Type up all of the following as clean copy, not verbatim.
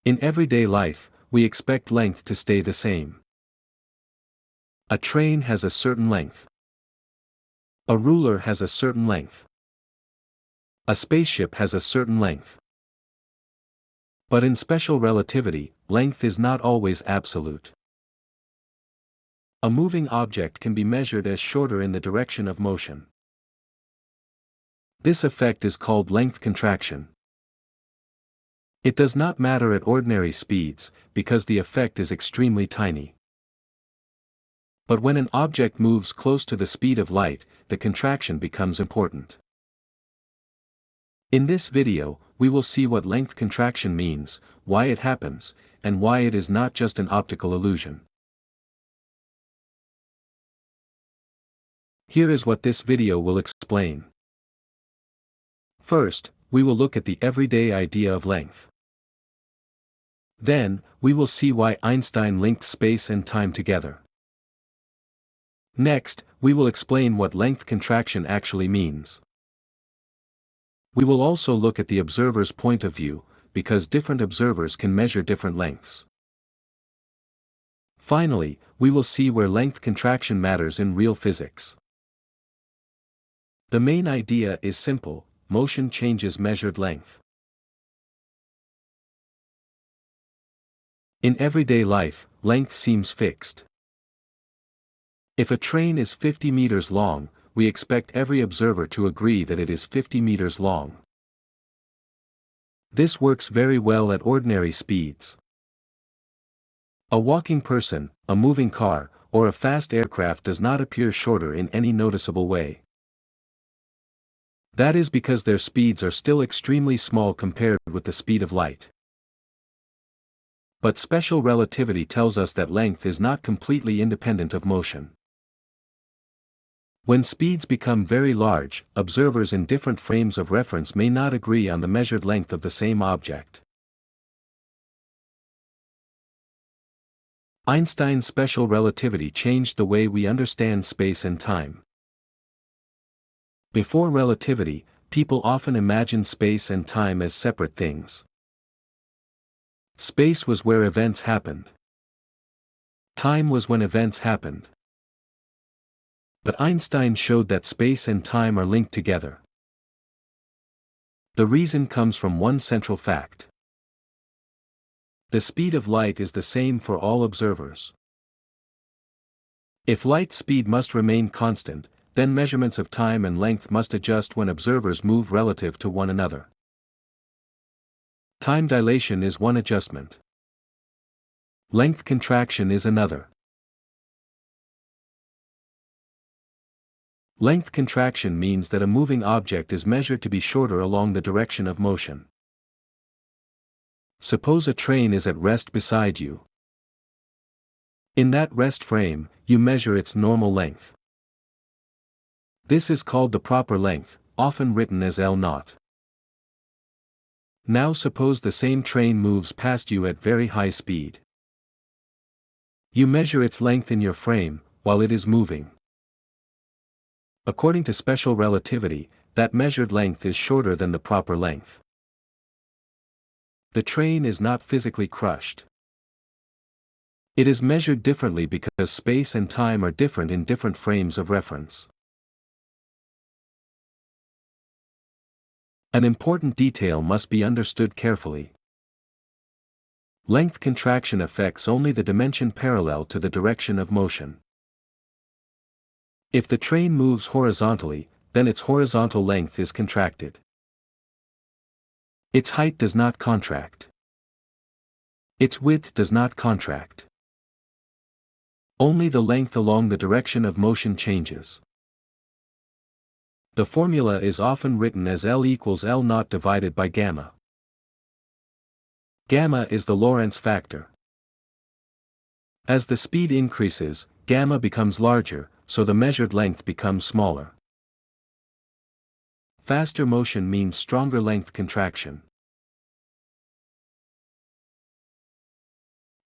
In everyday life, we expect length to stay the same. A train has a certain length. A ruler has a certain length. A spaceship has a certain length. But in special relativity, length is not always absolute. A moving object can be measured as shorter in the direction of motion. This effect is called length contraction. It does not matter at ordinary speeds, because the effect is extremely tiny. But when an object moves close to the speed of light, the contraction becomes important. In this video, we will see what length contraction means, why it happens, and why it is not just an optical illusion. Here is what this video will explain. First, we will look at the everyday idea of length. Then, we will see why Einstein linked space and time together. Next, we will explain what length contraction actually means. We will also look at the observer's point of view, because different observers can measure different lengths. Finally, we will see where length contraction matters in real physics. The main idea is simple: motion changes measured length. In everyday life, length seems fixed. If a train is 50 meters long, we expect every observer to agree that it is 50 meters long. This works very well at ordinary speeds. A walking person, a moving car, or a fast aircraft does not appear shorter in any noticeable way. That is because their speeds are still extremely small compared with the speed of light. But special relativity tells us that length is not completely independent of motion. When speeds become very large, observers in different frames of reference may not agree on the measured length of the same object. Einstein's special relativity changed the way we understand space and time. Before relativity, people often imagined space and time as separate things. Space was where events happened. Time was when events happened. But Einstein showed that space and time are linked together. The reason comes from one central fact. The speed of light is the same for all observers. If light speed must remain constant, then measurements of time and length must adjust when observers move relative to one another. Time dilation is one adjustment. Length contraction is another. Length contraction means that a moving object is measured to be shorter along the direction of motion. Suppose a train is at rest beside you. In that rest frame, you measure its normal length. This is called the proper length, often written as L0. Now suppose the same train moves past you at very high speed. You measure its length in your frame, while it is moving. According to special relativity, that measured length is shorter than the proper length. The train is not physically crushed. It is measured differently because space and time are different in different frames of reference. An important detail must be understood carefully. Length contraction affects only the dimension parallel to the direction of motion. If the train moves horizontally, then its horizontal length is contracted. Its height does not contract. Its width does not contract. Only the length along the direction of motion changes. The formula is often written as L equals L0 divided by gamma. Gamma is the Lorentz factor. As the speed increases, gamma becomes larger, so the measured length becomes smaller. Faster motion means stronger length contraction.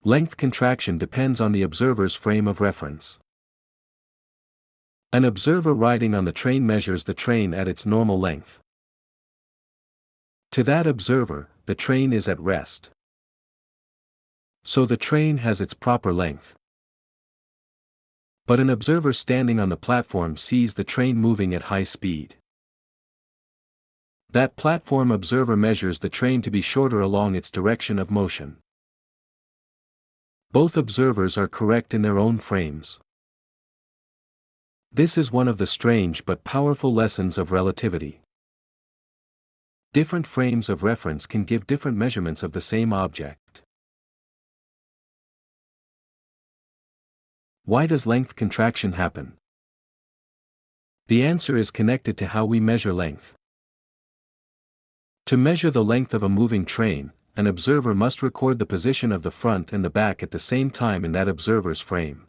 Length contraction depends on the observer's frame of reference. An observer riding on the train measures the train at its normal length. To that observer, the train is at rest. So the train has its proper length. But an observer standing on the platform sees the train moving at high speed. That platform observer measures the train to be shorter along its direction of motion. Both observers are correct in their own frames. This is one of the strange but powerful lessons of relativity. Different frames of reference can give different measurements of the same object. Why does length contraction happen? The answer is connected to how we measure length. To measure the length of a moving train, an observer must record the position of the front and the back at the same time in that observer's frame.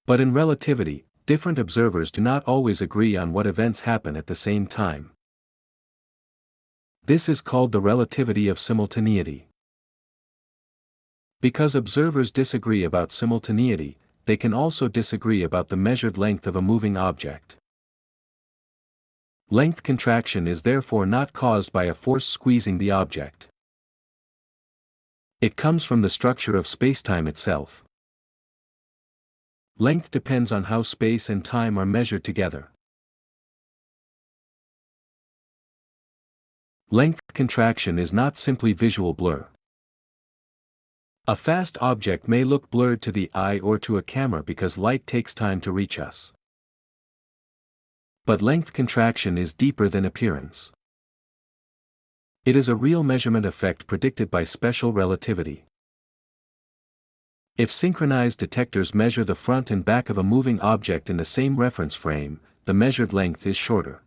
But in relativity, different observers do not always agree on what events happen at the same time. This is called the relativity of simultaneity. Because observers disagree about simultaneity, they can also disagree about the measured length of a moving object. Length contraction is therefore not caused by a force squeezing the object. It comes from the structure of spacetime itself. Length depends on how space and time are measured together. Length contraction is not simply visual blur. A fast object may look blurred to the eye or to a camera because light takes time to reach us. But length contraction is deeper than appearance. It is a real measurement effect predicted by special relativity. If synchronized detectors measure the front and back of a moving object in the same reference frame, the measured length is shorter.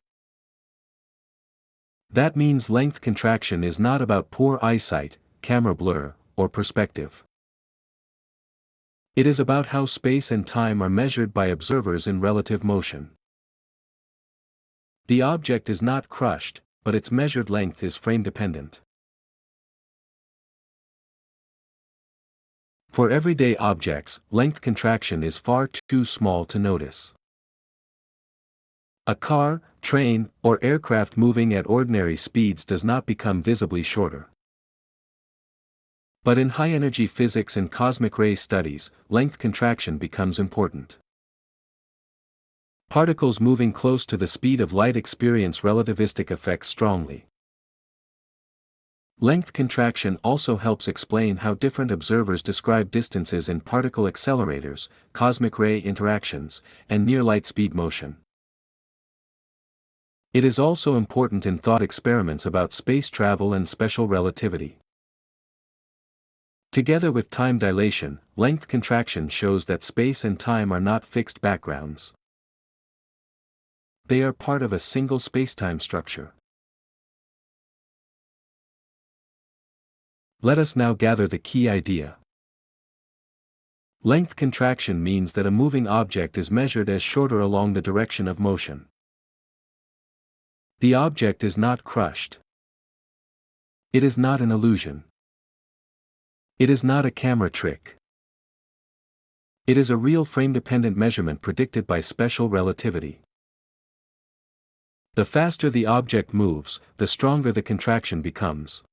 That means length contraction is not about poor eyesight, camera blur, or perspective. It is about how space and time are measured by observers in relative motion. The object is not crushed, but its measured length is frame-dependent. For everyday objects, length contraction is far too small to notice. A car, train, or aircraft moving at ordinary speeds does not become visibly shorter. But in high-energy physics and cosmic ray studies, length contraction becomes important. Particles moving close to the speed of light experience relativistic effects strongly. Length contraction also helps explain how different observers describe distances in particle accelerators, cosmic ray interactions, and near-light speed motion. It is also important in thought experiments about space travel and special relativity. Together with time dilation, length contraction shows that space and time are not fixed backgrounds. They are part of a single spacetime structure. Let us now gather the key idea. Length contraction means that a moving object is measured as shorter along the direction of motion. The object is not crushed. It is not an illusion. It is not a camera trick. It is a real frame-dependent measurement predicted by special relativity. The faster the object moves, the stronger the contraction becomes.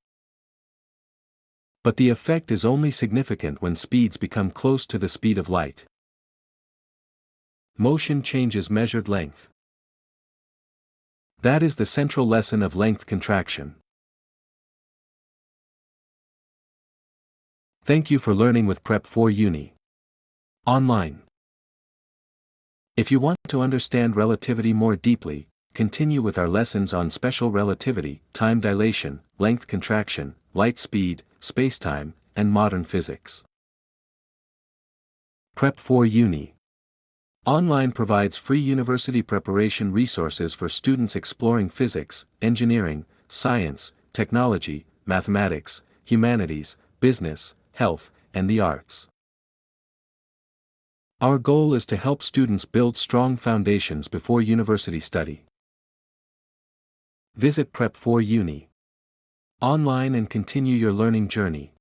But the effect is only significant when speeds become close to the speed of light. Motion changes measured length. That is the central lesson of length contraction. Thank you for learning with Prep for Uni Online. If you want to understand relativity more deeply, continue with our lessons on special relativity, time dilation, length contraction, light speed, spacetime, and modern physics. Prep for Uni Online provides free university preparation resources for students exploring physics, engineering, science, technology, mathematics, humanities, business, health, and the arts. Our goal is to help students build strong foundations before university study. Visit Prep for Uni Online and continue your learning journey.